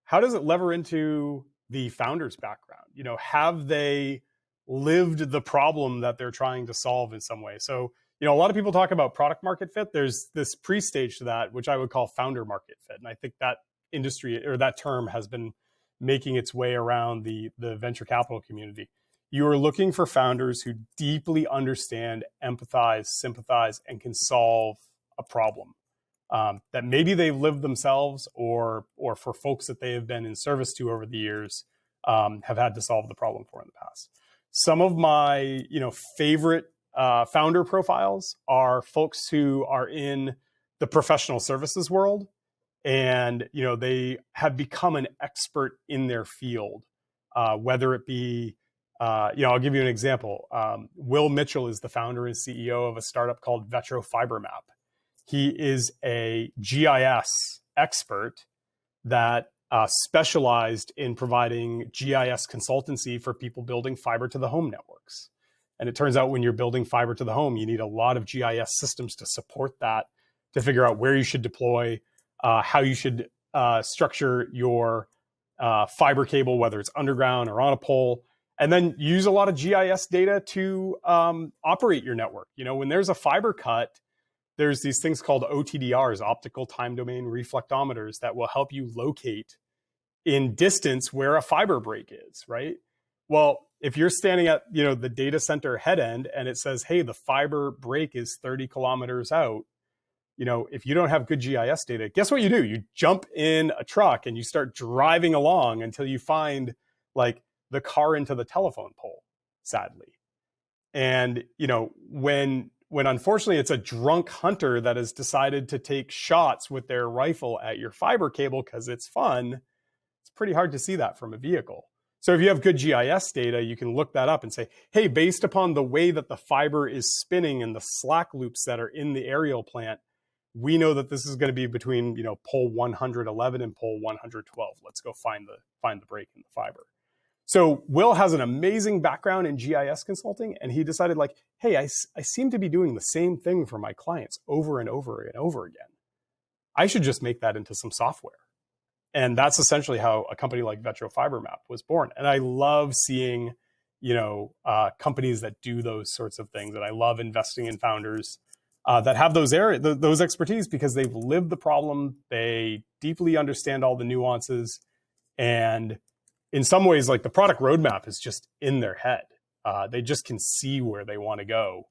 How does it lever into the founder's background? Have they lived the problem that they're trying to solve in some way? So, a lot of people talk about product market fit. There's this pre-stage to that, which I would call founder market fit. And I think that industry or that term has been making its way around the venture capital community. You are looking for founders who deeply understand, empathize, sympathize, and can solve a problem that maybe they've lived themselves, or for folks that they have been in service to over the years have had to solve the problem for in the past. Some of my favorite founder profiles are folks who are in the professional services world, and they have become an expert in their field, whether it be I'll give you an example. Will Mitchell is the founder and CEO of a startup called Vetro Fiber Map. He is a GIS expert that specialized in providing GIS consultancy for people building fiber to the home networks. And it turns out when you're building fiber to the home, you need a lot of GIS systems to support that, to figure out where you should deploy, how you should structure your fiber cable, whether it's underground or on a pole, and then use a lot of GIS data to operate your network. When there's a fiber cut, there's these things called OTDRs, optical time domain reflectometers, that will help you locate in distance where a fiber break is, right? Well, if you're standing at the data center head end and it says, hey, the fiber break is 30 kilometers out, if you don't have good GIS data, guess what you do? You jump in a truck and you start driving along until you find the car into the telephone pole, sadly. And, when unfortunately it's a drunk hunter that has decided to take shots with their rifle at your fiber cable because it's fun, it's pretty hard to see that from a vehicle. So if you have good GIS data, you can look that up and say, hey, based upon the way that the fiber is spinning and the slack loops that are in the aerial plant, we know that this is going to be between, pole 111 and pole 112. Let's go find the break in the fiber. So Will has an amazing background in GIS consulting, and he decided hey, I seem to be doing the same thing for my clients over and over and over again. I should just make that into some software. And that's essentially how a company like Vetro Fiber Map was born. And I love seeing, companies that do those sorts of things. And I love investing in founders that have those expertise, because they've lived the problem. They deeply understand all the nuances, and in some ways, the product roadmap is just in their head. They just can see where they want to go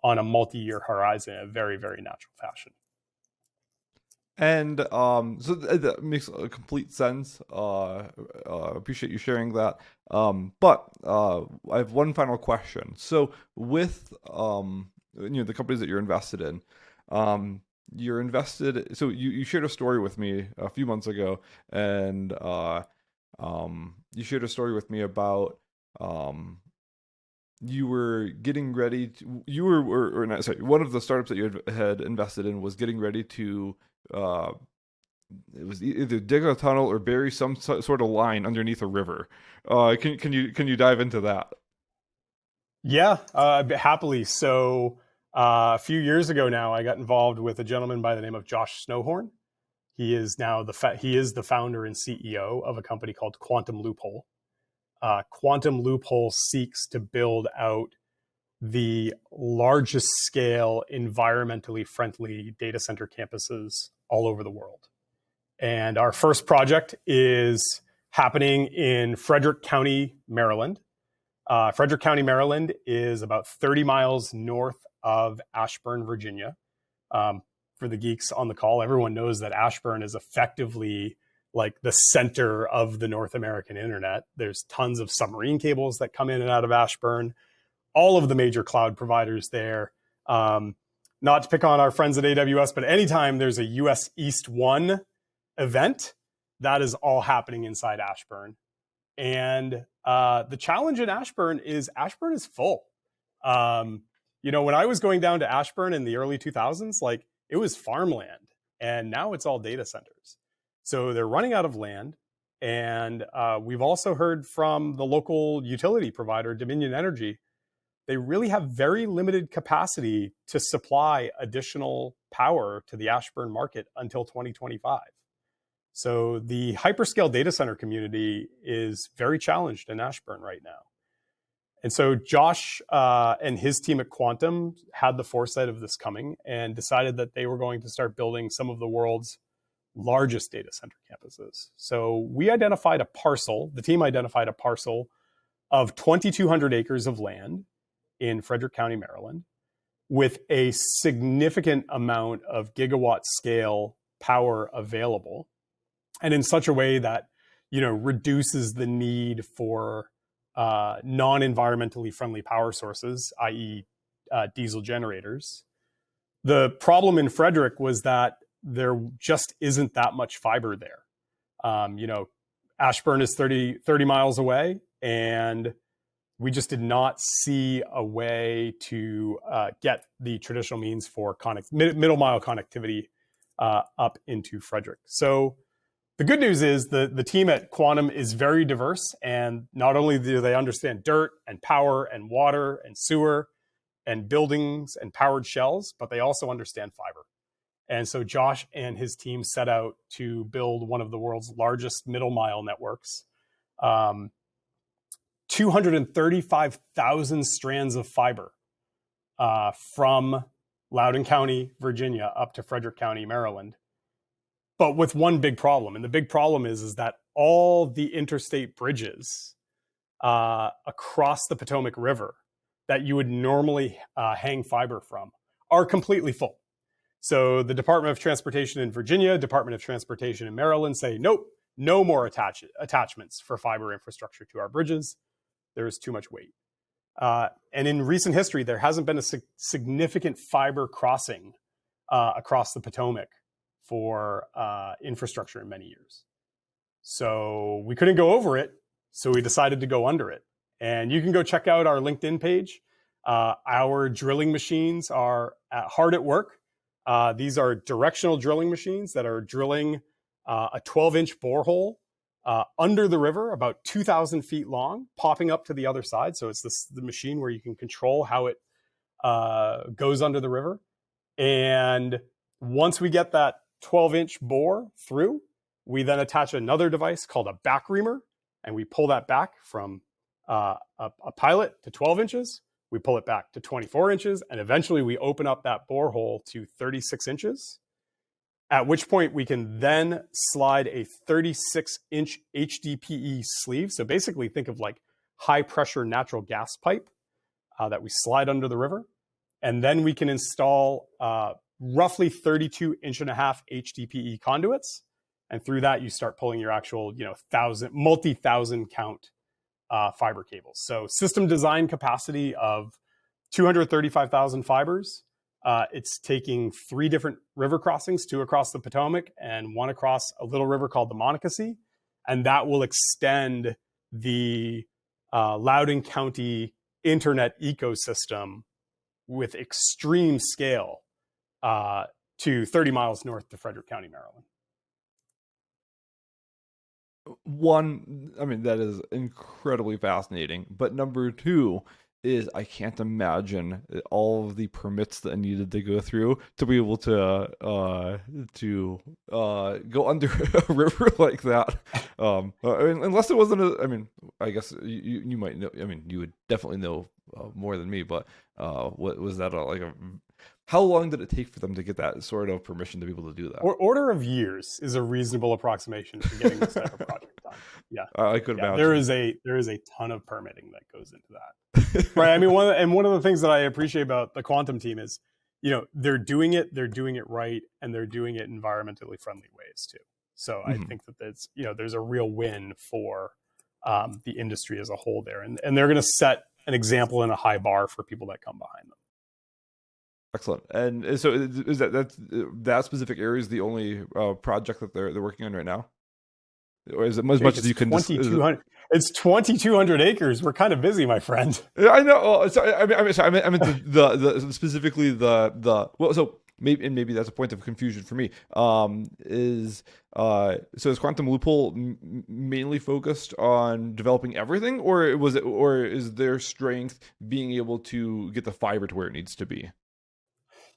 on a multi-year horizon in a very, very natural fashion. And so that makes complete sense. Appreciate you sharing that. But I have one final question. So with the companies that you're invested in, you're invested. So you shared a story with me a few months ago, and you shared a story with me about you were getting ready to, you were, or not, sorry, one of the startups that you had invested in was getting ready to, uh, it was either dig a tunnel or bury some sort of line underneath a river. Can you dive into that? Yeah, happily. So a few years ago now, I got involved with a gentleman by the name of Josh Snowhorn. He is now he is the founder and CEO of a company called Quantum Loophole. Quantum Loophole seeks to build out the largest scale, environmentally friendly data center campuses all over the world. And our first project is happening in Frederick County, Maryland. Frederick County, Maryland is about 30 miles north of Ashburn, Virginia. For the geeks on the call, everyone knows that Ashburn is effectively like the center of the North American internet. There's tons of submarine cables that come in and out of Ashburn, all of the major cloud providers there. Not to pick on our friends at AWS, but anytime there's a US East 1 event, that is all happening inside Ashburn. And the challenge in Ashburn is full. When I was going down to Ashburn in the early 2000s, like it was farmland, and now it's all data centers. So they're running out of land. And we've also heard from the local utility provider, Dominion Energy. They really have very limited capacity to supply additional power to the Ashburn market until 2025. So the hyperscale data center community is very challenged in Ashburn right now. And so Josh and his team at Quantum had the foresight of this coming and decided that they were going to start building some of the world's largest data center campuses. So we identified a parcel, the team identified a parcel of 2,200 acres of land in Frederick County, Maryland, with a significant amount of gigawatt scale power available, and in such a way that, reduces the need for non-environmentally friendly power sources, i.e. Diesel generators. The problem in Frederick was that there just isn't that much fiber there. Ashburn is 30 miles away, and we just did not see a way to get the traditional means for middle mile connectivity up into Frederick. So the good news is the team at Quantum is very diverse, and not only do they understand dirt and power and water and sewer and buildings and powered shells, but they also understand fiber. And so Josh and his team set out to build one of the world's largest middle mile networks. 235,000 strands of fiber from Loudoun County, Virginia, up to Frederick County, Maryland. But with one big problem. And the big problem is that all the interstate bridges across the Potomac River that you would normally hang fiber from are completely full. So the Department of Transportation in Virginia, Department of Transportation in Maryland say, nope, no more attachments for fiber infrastructure to our bridges. There is too much weight. And in recent history, there hasn't been a significant fiber crossing across the Potomac for infrastructure in many years. So we couldn't go over it, so we decided to go under it. And you can go check out our LinkedIn page. Our drilling machines are hard at work. These are directional drilling machines that are drilling a 12-inch borehole under the river, about 2,000 feet long, popping up to the other side. So it's the machine where you can control how it goes under the river. And once we get that 12-inch bore through, we then attach another device called a back reamer, and we pull that back from a pilot to 12 inches. We pull it back to 24 inches, and eventually we open up that borehole to 36 inches, at which point we can then slide a 36-inch HDPE sleeve. So basically think of like high-pressure natural gas pipe that we slide under the river. And then we can install roughly 32-inch-and-a-half HDPE conduits. And through that, you start pulling your actual, multi-thousand count fiber cables. So system design capacity of 235,000 fibers. It's taking 3 different river crossings, 2 across the Potomac and 1 across a little river called the Monocacy. And that will extend the Loudoun County internet ecosystem with extreme scale to 30 miles north to Frederick County, Maryland. One, I mean, that is incredibly fascinating. But number two is I can't imagine all of the permits that I needed to go through to be able to go under a river like that. Unless it wasn't I mean, I guess you might know. I mean, you would definitely know more than me. But what was that how long did it take for them to get that sort of permission to be able to do that? Order of years is a reasonable approximation for getting this type of project done. Yeah, I could imagine. There is a ton of permitting that goes into that. Right. I mean, one of the things that I appreciate about the Quantum team is, they're doing it right, and they're doing it environmentally friendly ways too. So I think that that's, there's a real win for the industry as a whole there, and they're going to set an example and a high bar for people that come behind them. Excellent. And so is that specific area is the only project that they're working on right now? Or is it as much as you can? 2,200. It's 2,200 acres. We're kind of busy, my friend. Yeah, I know. Oh, sorry, I meant the specifically the well. So maybe that's a point of confusion for me. Is Quantum Loophole mainly focused on developing everything, or is their strength being able to get the fiber to where it needs to be?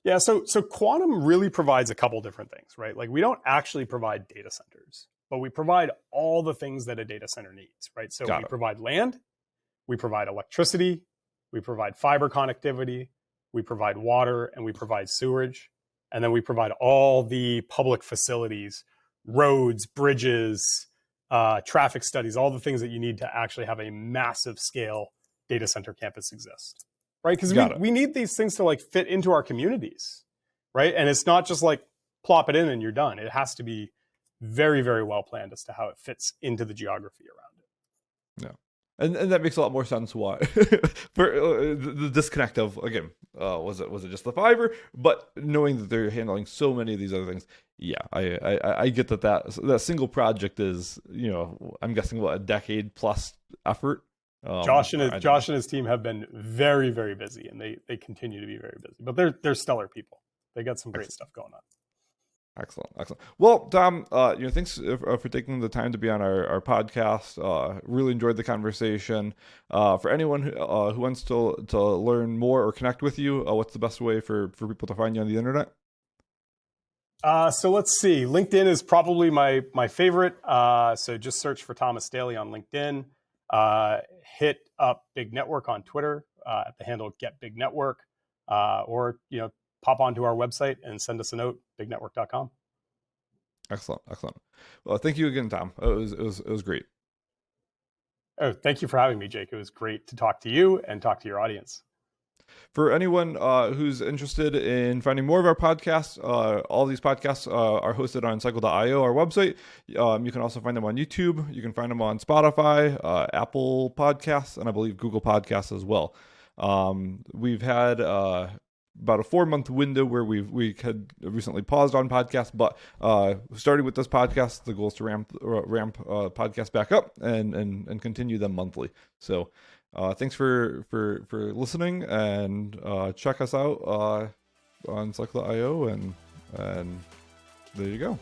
Yeah, so Quantum really provides a couple different things, right? Like, we don't actually provide data centers, but we provide all the things that a data center needs, right? So we provide land, we provide electricity, we provide fiber connectivity, we provide water, and we provide sewerage. And then we provide all the public facilities, roads, bridges, traffic studies, all the things that you need to actually have a massive scale data center campus exist. Right, because we need these things to like fit into our communities, right? And it's not just like plop it in and you're done. It has to be very, very well planned as to how it fits into the geography around it. Yeah, and that makes a lot more sense. Why for the disconnect of, again, was it just the fiber? But knowing that they're handling so many of these other things, yeah, I get that single project is, I'm guessing a decade plus effort. Josh and his team have been very, very busy, and they continue to be very busy. But they're stellar people. They got some great stuff going on. Excellent. Well, Tom, thanks for taking the time to be on our podcast. Really enjoyed the conversation. For anyone who wants to learn more or connect with you, what's the best way for people to find you on the internet? So let's see. LinkedIn is probably my favorite. So just search for Thomas Daly on LinkedIn. Hit up Big Network on Twitter at the handle @GetBigNetwork, or pop onto our website and send us a note, bignetwork.com. Excellent. Well, thank you again, Tom. It was great. Oh, thank you for having me, Jake. It was great to talk to you and talk to your audience. For anyone who's interested in finding more of our podcasts, all these podcasts are hosted on Cycle.io, our website. You can also find them on YouTube. You can find them on Spotify, Apple Podcasts, and I believe Google Podcasts as well. We've had about a 4-month window where we had recently paused on podcasts, but starting with this podcast, the goal is to ramp podcasts back up and continue them monthly. So thanks for listening, and check us out on Cycle.io, and there you go.